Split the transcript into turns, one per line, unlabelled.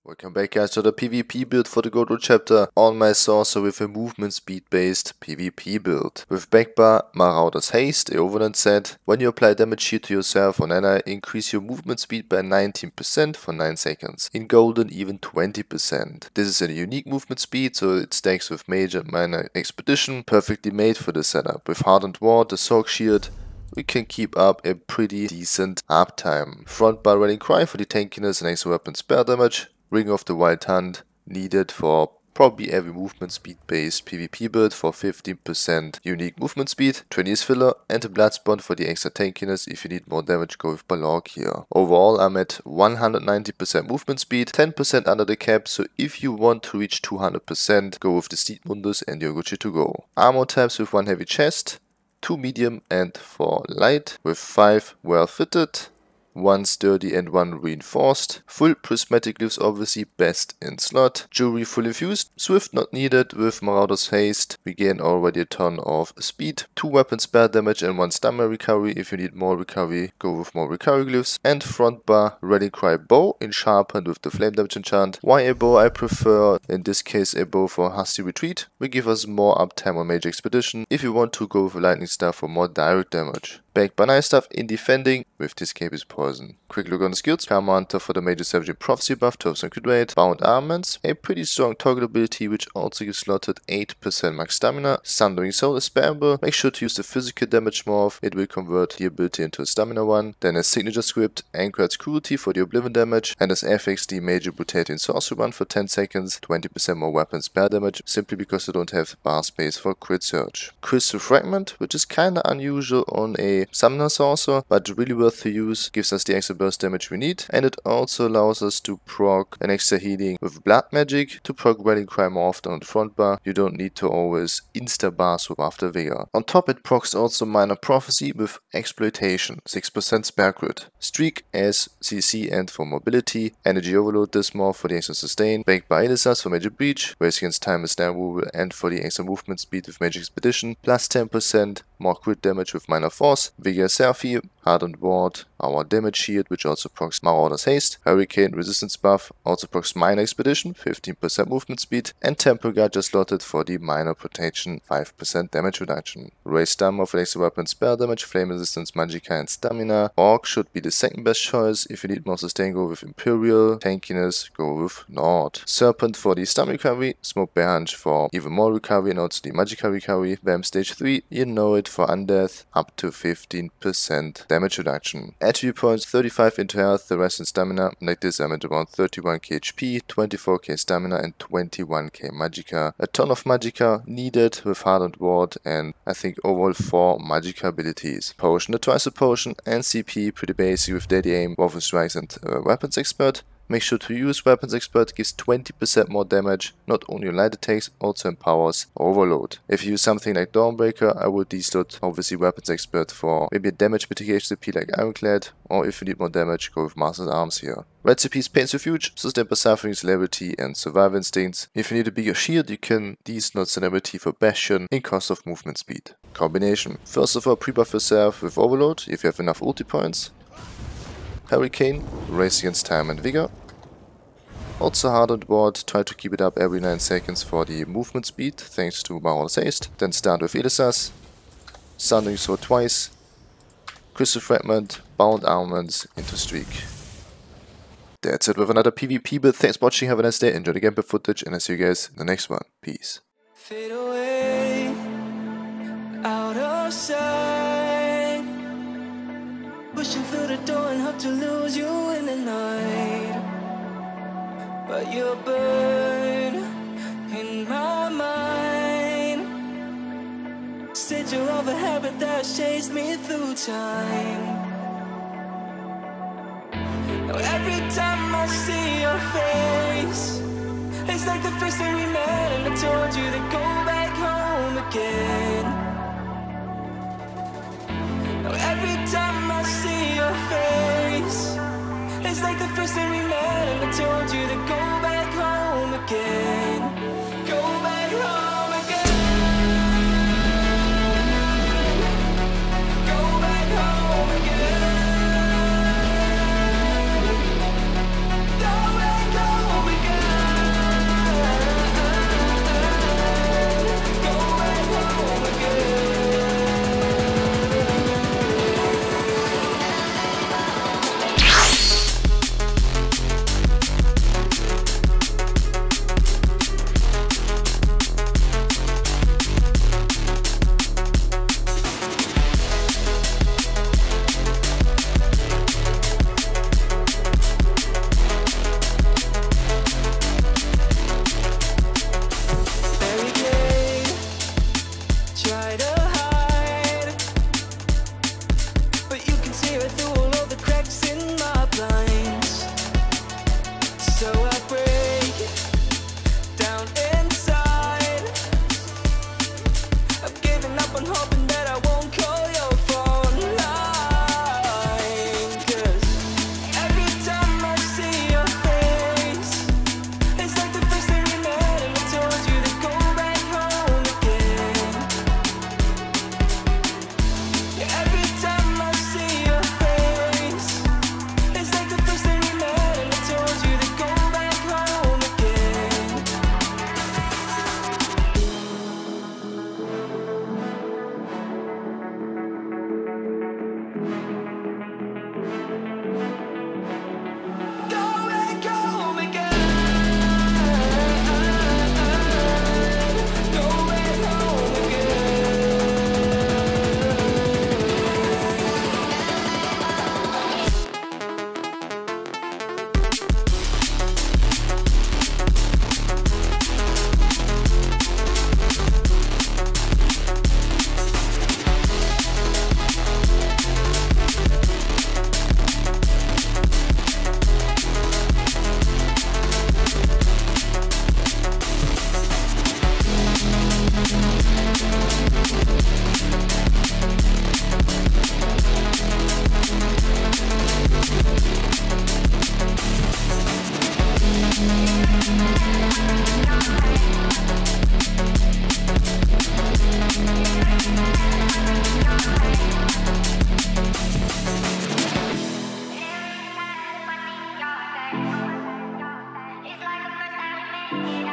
Welcome back guys to the PvP build for the Gold chapter on my Sorcerer with a movement speed based PvP build. With Magplar, Marauder's Haste, a overland set. When you apply damage here to yourself on ally, increase your movement speed by 19% for 9 seconds. In Golden even 20%. This is a unique movement speed, so it stacks with Major and Minor Expedition. Perfectly made for this setup. With Hardened Ward, the Sorc Shield, we can keep up a pretty decent uptime. Front bar Rallying Cry for the tankiness and extra weapon spare damage. Ring of the Wild Hunt, needed for probably every movement speed based PvP build for 15% unique movement speed. 20 is filler, and a Bloodspot for the extra tankiness. If you need more damage, go with Balog here. Overall I'm at 190% movement speed, 10% under the cap, so if you want to reach 200%, go with the Steed Mundus and you're good to go. Armor tabs with 1 heavy chest, 2 medium and 4 light, with 5 well fitted, 1 sturdy and 1 reinforced. Full prismatic glyphs obviously best in slot. Jewelry full infused. Swift not needed. With Marauder's Haste we gain already a ton of speed. 2 weapon spare damage and 1 stamina recovery. If you need more recovery, go with more recovery glyphs. And front bar Rallying Cry bow in sharpened with the flame damage enchant. Why a bow? I prefer in this case a bow for hasty retreat. Will give us more uptime on Major Expedition. If you want to go with a lightning staff for more direct damage. Backed by nice stuff in defending with this cape is poison. Quick look on the skills. Perma Hunter for the Major Savage Prophecy buff, 12% crit rate. Bound Armaments, a pretty strong target ability which also gives slotted 8% max stamina. Sundering Soul is spammable. Make sure to use the physical damage morph, it will convert the ability into a stamina one. Then a signature script, Anchored's Cruelty for the Oblivion damage. And as FX the Major Brutating Sorcerer one for 10 seconds, 20% more weapon spare damage, simply because they don't have bar space for crit surge. Crystal Fragment, which is kinda unusual on a Summoner Sorcerer, but really worth to use, gives us the extra burst damage we need, and it also allows us to proc an extra healing with Blood Magic to proc Rallying Cry more often on the front bar. You don't need to always insta-bar swap after Vigor. On top it procs also Minor Prophecy with Exploitation, 6% spare crit. Streak as CC and for mobility, Energy Overload this more for the extra sustain, Baked by Elisas for Major Breach, Race Against Time is Snare Removal and for the extra movement speed with Major Expedition, plus 10% more crit damage with Minor Force, Vigor Selfie, Hardened Ward, our damage shield which also procs Marauder's Haste, Hurricane resistance buff, also procs Minor Expedition, 15% movement speed, and Temple Guard just slotted for the Minor Protection, 5% damage reduction. Raise Stammer for extra weapon spare damage, Flame Resistance, Magicka and Stamina. Orc should be the second best choice. If you need more sustain, go with Imperial. Tankiness, go with Nord. Serpent for the stamina recovery, Smoke Bear Hunch for even more recovery and also the Magicka recovery. Vamp stage 3, you know it, for undeath, up to 15% damage reduction. Attribute points 35 into health, the rest in stamina. Like this I'm at around 31k HP, 24k stamina and 21k Magicka. A ton of Magicka needed with Hardened Ward and I think overall 4 Magicka abilities. Potion, the twice a potion, and CP pretty basic with Deadly Aim, Waffle Strikes and Weapons Expert. Make sure to use Weapons Expert, gives 20% more damage, not only on light attacks, also empowers Overload. If you use something like Dawnbreaker, I would deslot obviously Weapons Expert for maybe a damage mitigation CP like Ironclad, or if you need more damage, go with Master's Arms here. Recipes Pain's Refuge, Sustained by Suffering, Celebrity and Survival Instincts. If you need a bigger shield, you can deslot Celebrity for Bastion in cost of movement speed. Combination. First of all, pre-buff yourself with Overload if you have enough ulti points. Hurricane, Race Against Time and Vigor. Also Hardened Ward, try to keep it up every 9 seconds for the movement speed, thanks to Marauder's Haste. Then start with Elisas, Sundering Sword twice, Crystal Fragment, Bound Armaments into Streak. That's it with another PvP build. Thanks for watching, have a nice day, enjoy the gameplay footage, and I'll see you guys in the next one. Peace.
Fade away, out of sight, pushing through the door and hope to lose you in the night. But you burn in my mind, sigil of a habit that chased me through time. Now every time I see your face, it's like the first time we met and I told you to go back home again. Now every time I see your face, it's like the first time we met and I told you to go back home again. Go back home again. Go back home again. Go back home again.
It's like the first time we met.